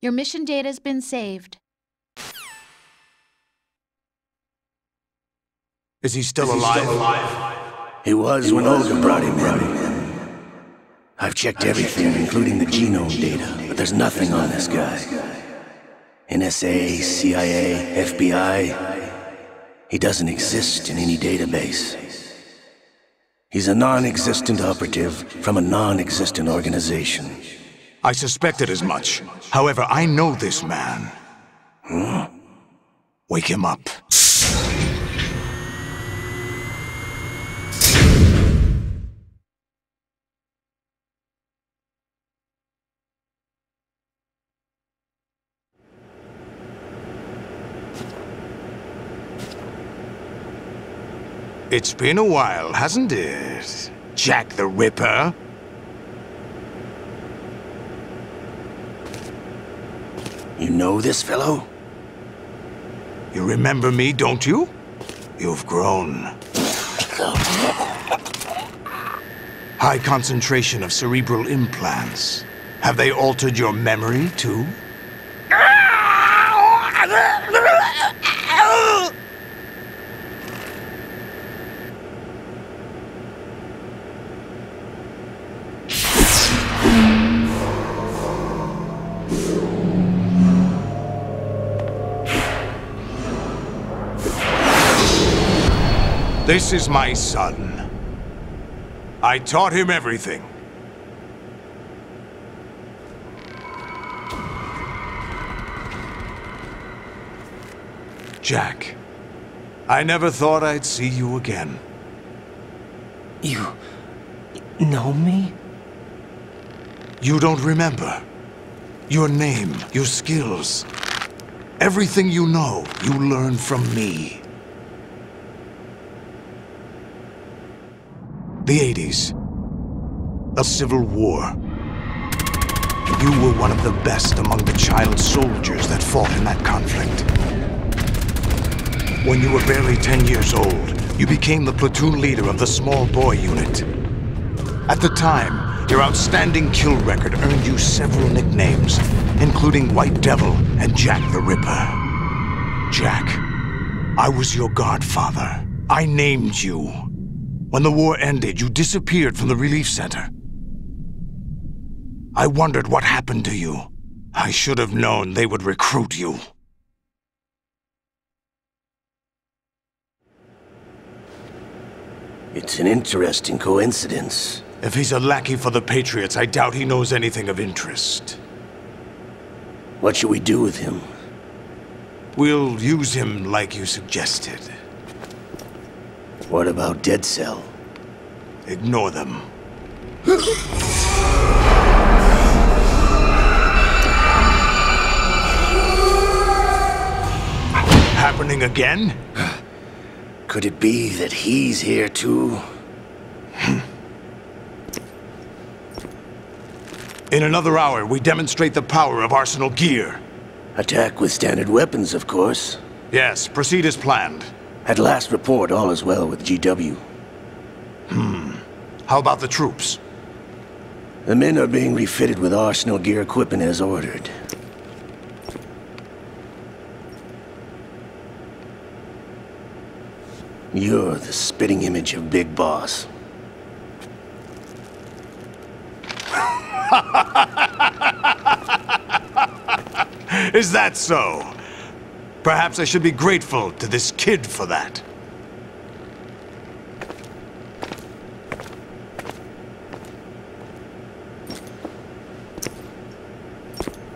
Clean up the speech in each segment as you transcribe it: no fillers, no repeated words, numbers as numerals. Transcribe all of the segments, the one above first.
Your mission data's been saved. Is he still alive? He was when Olga brought him in. I've checked everything, including the genome data, but there's nothing on this guy. NSA, CIA, FBI. He doesn't exist in any database. He's a non-existent operative from a non-existent organization. I suspected as much. However, I know this man. Wake him up. It's been a while, hasn't it? Jack the Ripper? You know this fellow? You remember me, don't you? You've grown. High concentration of cerebral implants. Have they altered your memory, too? This is my son. I taught him everything. Jack, I never thought I'd see you again. You know me? You don't remember. Your name, your skills. Everything you know, you learned from me. The 80s. A civil war. You were one of the best among the child soldiers that fought in that conflict. When you were barely 10 years old, you became the platoon leader of the small boy unit. At the time, your outstanding kill record earned you several nicknames, including White Devil and Jack the Ripper. Jack, I was your godfather. I named you. When the war ended, you disappeared from the relief center. I wondered what happened to you. I should have known they would recruit you. It's an interesting coincidence. If he's a lackey for the Patriots, I doubt he knows anything of interest. What should we do with him? We'll use him like you suggested. What about Dead Cell? Ignore them. Happening again? Could it be that he's here too? In another hour, we demonstrate the power of Arsenal gear. Attack with standard weapons, of course. Yes, proceed as planned. At last report, all is well with GW. How about the troops? The men are being refitted with Arsenal gear equipment as ordered. You're the spitting image of Big Boss. Is that so? Perhaps I should be grateful to this kid for that.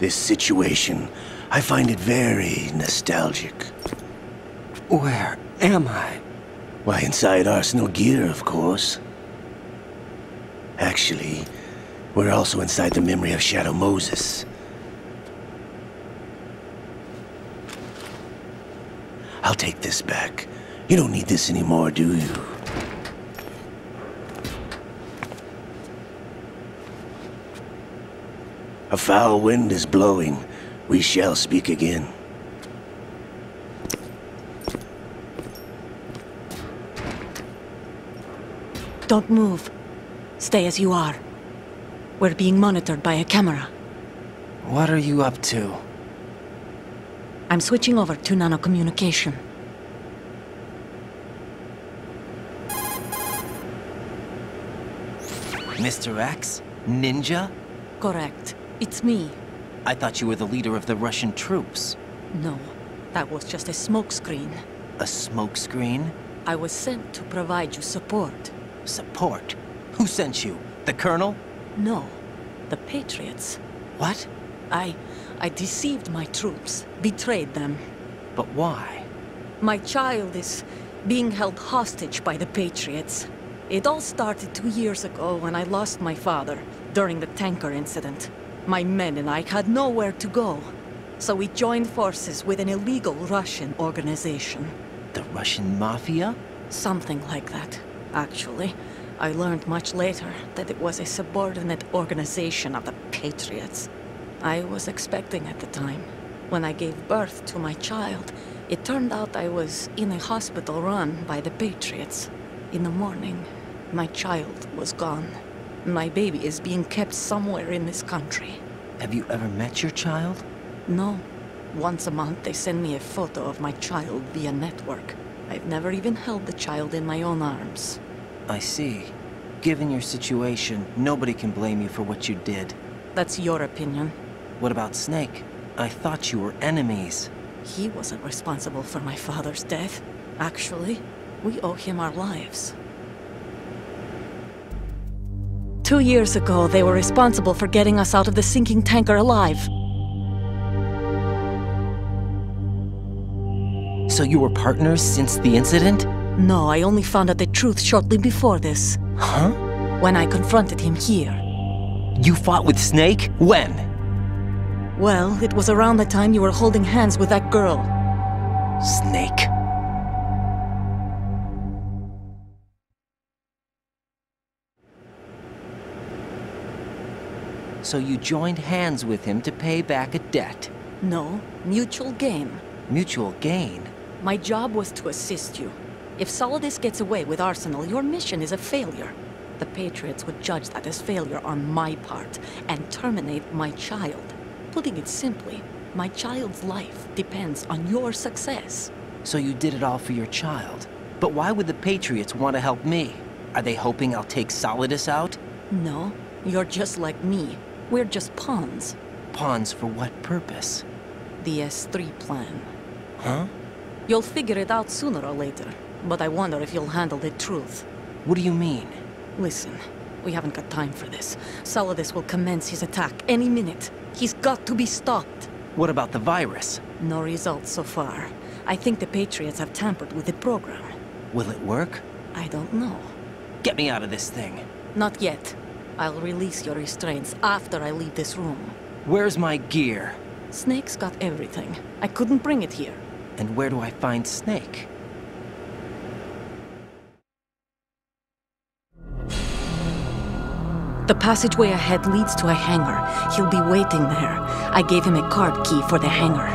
This situation, I find it very nostalgic. Where am I? Why, inside Arsenal gear, of course. Actually, we're also inside the memory of Shadow Moses. I'll take this back. You don't need this anymore, do you? A foul wind is blowing. We shall speak again. Don't move. Stay as you are. We're being monitored by a camera. What are you up to? I'm switching over to nanocommunication. Mr. X? Ninja? Correct. It's me. I thought you were the leader of the Russian troops. No, that was just a smokescreen. A smokescreen? I was sent to provide you support. Support? Who sent you? The Colonel? No, the Patriots. What? I deceived my troops, betrayed them. But why? My child is being held hostage by the Patriots. It all started 2 years ago when I lost my father during the tanker incident. My men and I had nowhere to go, so we joined forces with an illegal Russian organization. The Russian Mafia? Something like that, actually. I learned much later that it was a subordinate organization of the Patriots. I was expecting at the time. When I gave birth to my child, it turned out I was in a hospital run by the Patriots. In the morning, my child was gone. My baby is being kept somewhere in this country. Have you ever met your child? No. Once a month, they send me a photo of my child via network. I've never even held the child in my own arms. I see. Given your situation, nobody can blame you for what you did. That's your opinion. What about Snake? I thought you were enemies. He wasn't responsible for my father's death. Actually, we owe him our lives. 2 years ago, they were responsible for getting us out of the sinking tanker alive. So you were partners since the incident? No, I only found out the truth shortly before this. Huh? When I confronted him here. You fought with Snake? When? Well, it was around the time you were holding hands with that girl. Snake. So you joined hands with him to pay back a debt? No, mutual gain. Mutual gain? My job was to assist you. If Solidus gets away with Arsenal, your mission is a failure. The Patriots would judge that as failure on my part and terminate my child. Putting it simply, my child's life depends on your success. So you did it all for your child. But why would the Patriots want to help me? Are they hoping I'll take Solidus out? No, you're just like me. We're just pawns. Pawns for what purpose? The S3 plan. Huh? You'll figure it out sooner or later, but I wonder if you'll handle the truth. What do you mean? Listen, we haven't got time for this. Solidus will commence his attack any minute. He's got to be stopped. What about the virus? No results so far. I think the Patriots have tampered with the program. Will it work? I don't know. Get me out of this thing. Not yet. I'll release your restraints after I leave this room. Where's my gear? Snake's got everything. I couldn't bring it here. And where do I find Snake? The passageway ahead leads to a hangar. He'll be waiting there. I gave him a card key for the hangar.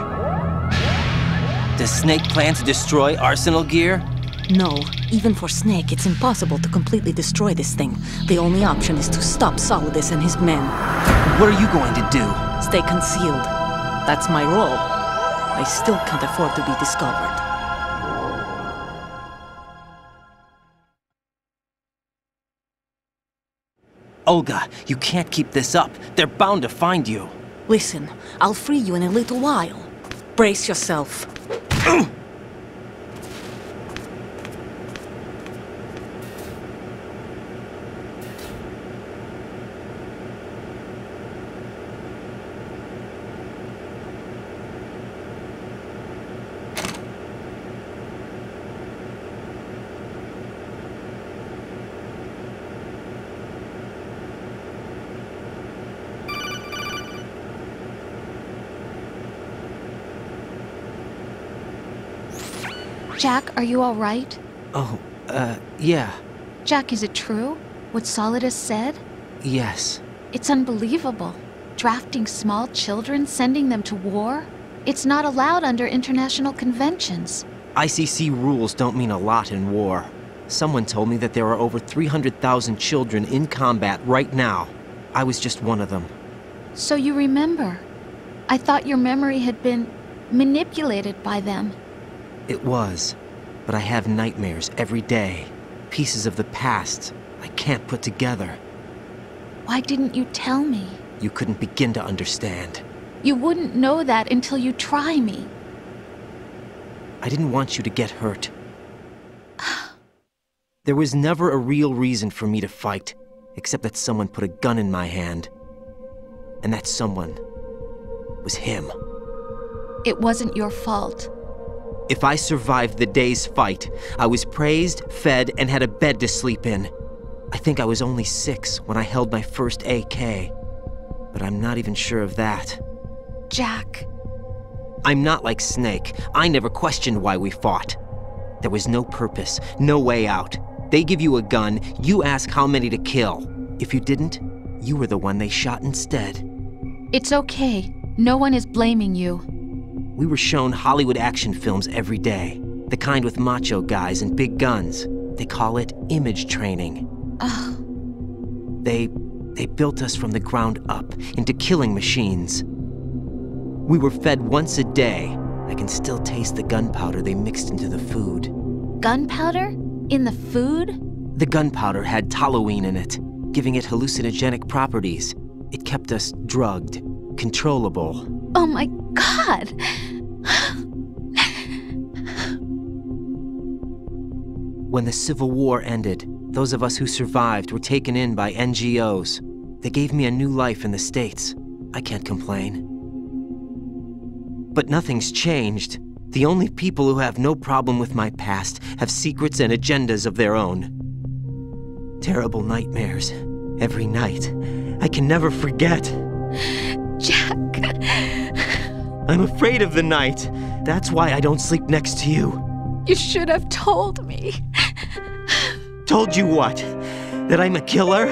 Does Snake plan to destroy Arsenal gear? No. Even for Snake, it's impossible to completely destroy this thing. The only option is to stop Solidus and his men. What are you going to do? Stay concealed. That's my role. I still can't afford to be discovered. Olga, you can't keep this up. They're bound to find you. Listen, I'll free you in a little while. Brace yourself. Jack, are you all right? Oh, yeah. Jack, is it true? What Solidus said? Yes. It's unbelievable. Drafting small children, sending them to war? It's not allowed under international conventions. ICC rules don't mean a lot in war. Someone told me that there are over 300,000 children in combat right now. I was just one of them. So you remember? I thought your memory had been manipulated by them. It was, but I have nightmares every day. Pieces of the past I can't put together. Why didn't you tell me? You couldn't begin to understand. You wouldn't know that until you try me. I didn't want you to get hurt. There was never a real reason for me to fight, except that someone put a gun in my hand. And that someone was him. It wasn't your fault. If I survived the day's fight, I was praised, fed, and had a bed to sleep in. I think I was only 6 when I held my first AK. But I'm not even sure of that. Jack. I'm not like Snake. I never questioned why we fought. There was no purpose, no way out. They give you a gun, you ask how many to kill. If you didn't, you were the one they shot instead. It's okay. No one is blaming you. We were shown Hollywood action films every day. The kind with macho guys and big guns. They call it image training. They built us from the ground up into killing machines. We were fed once a day. I can still taste the gunpowder they mixed into the food. Gunpowder? In the food? The gunpowder had toluene in it, giving it hallucinogenic properties. It kept us drugged, controllable. Oh my God! When the Civil War ended, those of us who survived were taken in by NGOs. They gave me a new life in the States. I can't complain. But nothing's changed. The only people who have no problem with my past have secrets and agendas of their own. Terrible nightmares. Every night. I can never forget. Jack. I'm afraid of the night. That's why I don't sleep next to you. You should have told me. Told you what? That I'm a killer?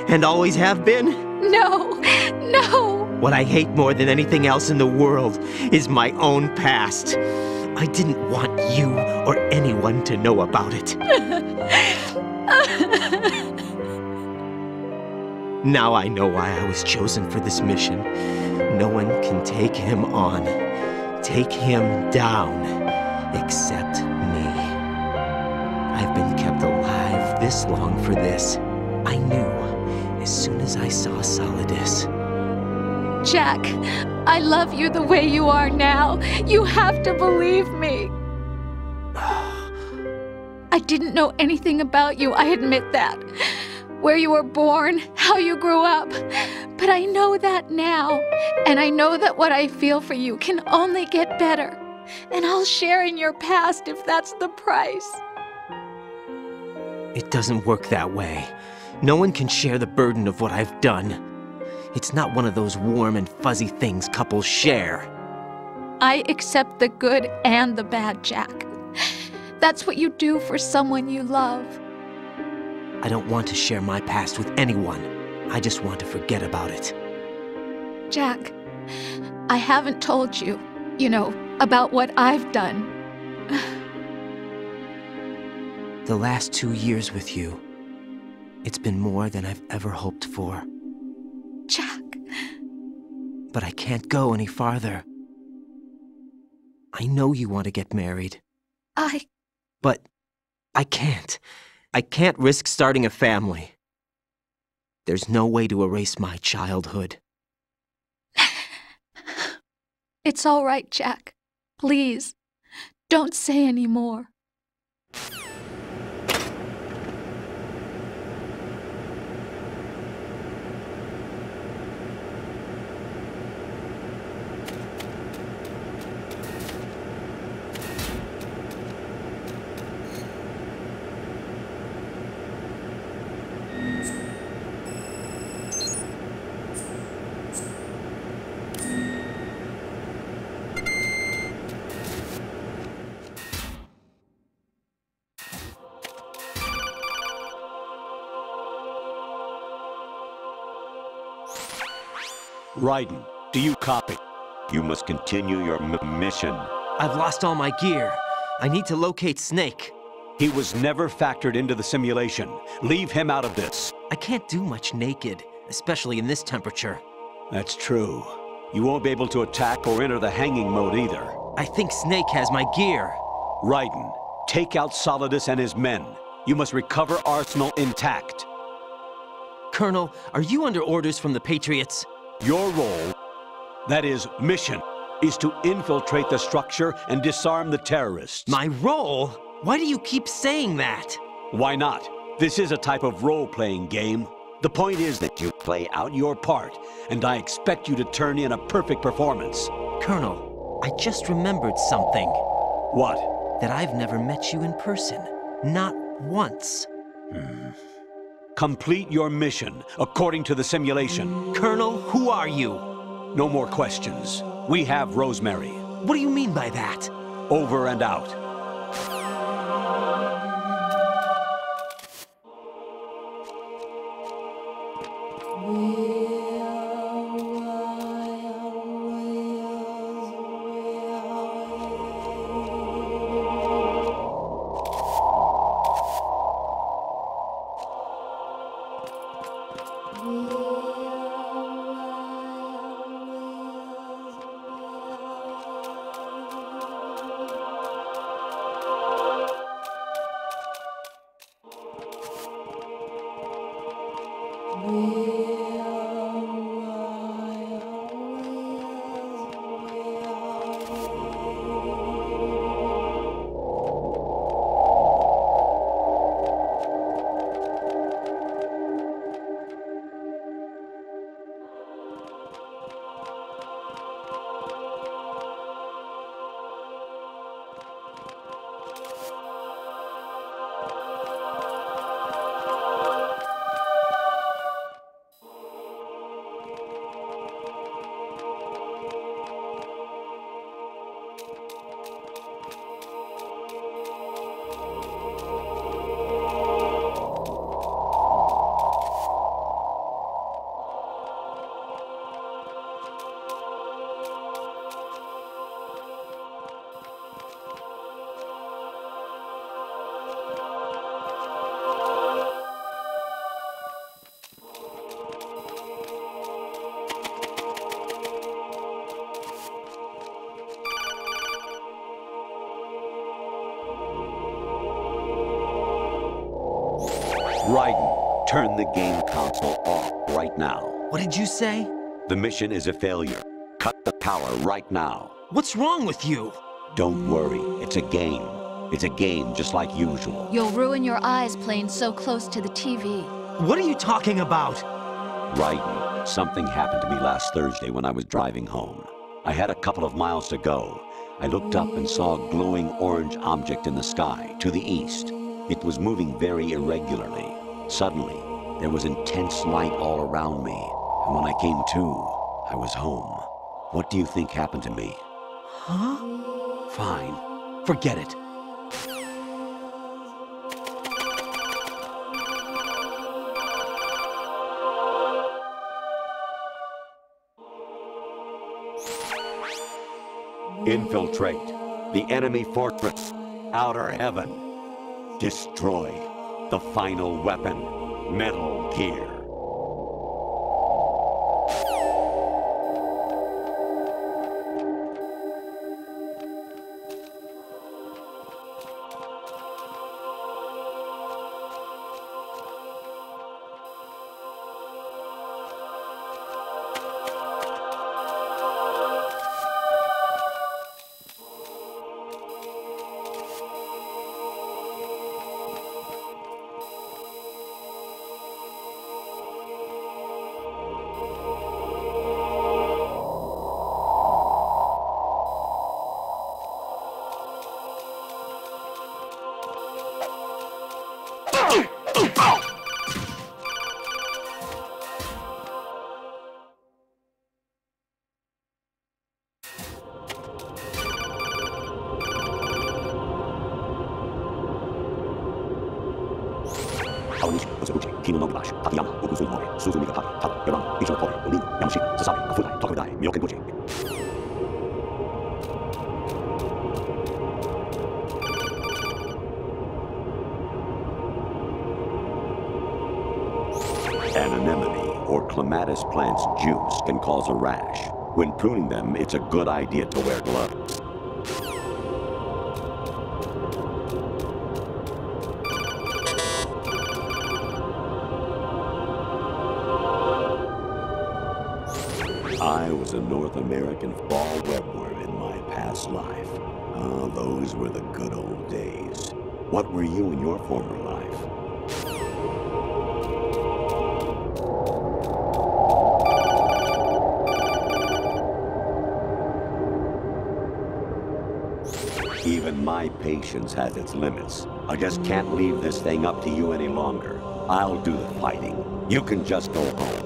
And always have been? No. No. What I hate more than anything else in the world is my own past. I didn't want you or anyone to know about it. Now I know why I was chosen for this mission. No one can take him on, take him down, except me. I've been kept alive this long for this. I knew as soon as I saw Solidus. Jack, I love you the way you are now. You have to believe me. I didn't know anything about you, I admit that. Where you were born, how you grew up. But I know that now. And I know that what I feel for you can only get better. And I'll share in your past if that's the price. It doesn't work that way. No one can share the burden of what I've done. It's not one of those warm and fuzzy things couples share. I accept the good and the bad, Jack. That's what you do for someone you love. I don't want to share my past with anyone. I just want to forget about it. Jack, I haven't told you, about what I've done. The last 2 years with you, it's been more than I've ever hoped for. Jack. But I can't go any farther. I know you want to get married. But I can't. I can't risk starting a family. There's no way to erase my childhood. It's all right, Jack. Please, don't say any more. Raiden, do you copy? You must continue your mission. I've lost all my gear. I need to locate Snake. He was never factored into the simulation. Leave him out of this. I can't do much naked, especially in this temperature. That's true. You won't be able to attack or enter the hanging mode either. I think Snake has my gear. Raiden, take out Solidus and his men. You must recover Arsenal intact. Colonel, are you under orders from the Patriots? Your role, that is, mission, is to infiltrate the structure and disarm the terrorists. My role? Why do you keep saying that? Why not? This is a type of role-playing game. The point is that you play out your part, and I expect you to turn in a perfect performance. Colonel, I just remembered something. What? That I've never met you in person. Not once. Complete your mission, according to the simulation. Colonel, who are you? No more questions. We have Rosemary. What do you mean by that? Over and out. Raiden, turn the game console off right now. What did you say? The mission is a failure. Cut the power right now. What's wrong with you? Don't worry, it's a game. It's a game just like usual. You'll ruin your eyes playing so close to the TV. What are you talking about? Raiden, something happened to me last Thursday when I was driving home. I had a couple of miles to go. I looked up and saw a glowing orange object in the sky, to the east. It was moving very irregularly. Suddenly, there was intense light all around me, and when I came to, I was home. What do you think happened to me? Huh? Fine. Forget it. Infiltrate the enemy fortress, Outer Heaven. Destroy the final weapon, Metal Gear. Anemone or clematis plant's juice can cause a rash. When pruning them, it's a good idea to wear gloves. I was a North American fall webworm in my past life. Ah, those were the good old days. What were you in your former life? Even my patience has its limits. I just can't leave this thing up to you any longer. I'll do the fighting. You can just go home.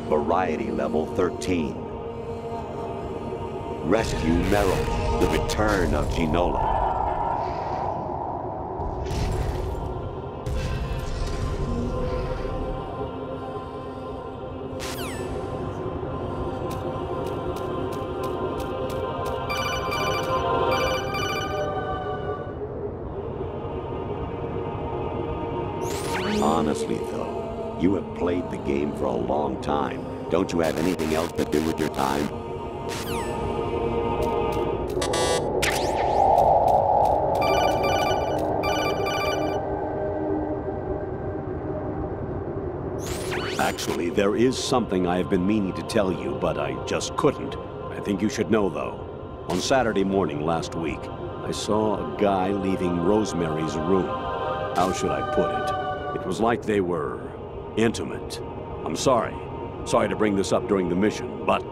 Variety level 13. Rescue Meryl, the return of Ginola. Honestly, though, you have played the game for a long time. Don't you have anything else to do with your time? Actually, there is something I have been meaning to tell you, but I just couldn't. I think you should know, though. On Saturday morning last week, I saw a guy leaving Rosemary's room. How should I put it? It was like they were intimate. I'm sorry. Sorry to bring this up during the mission, but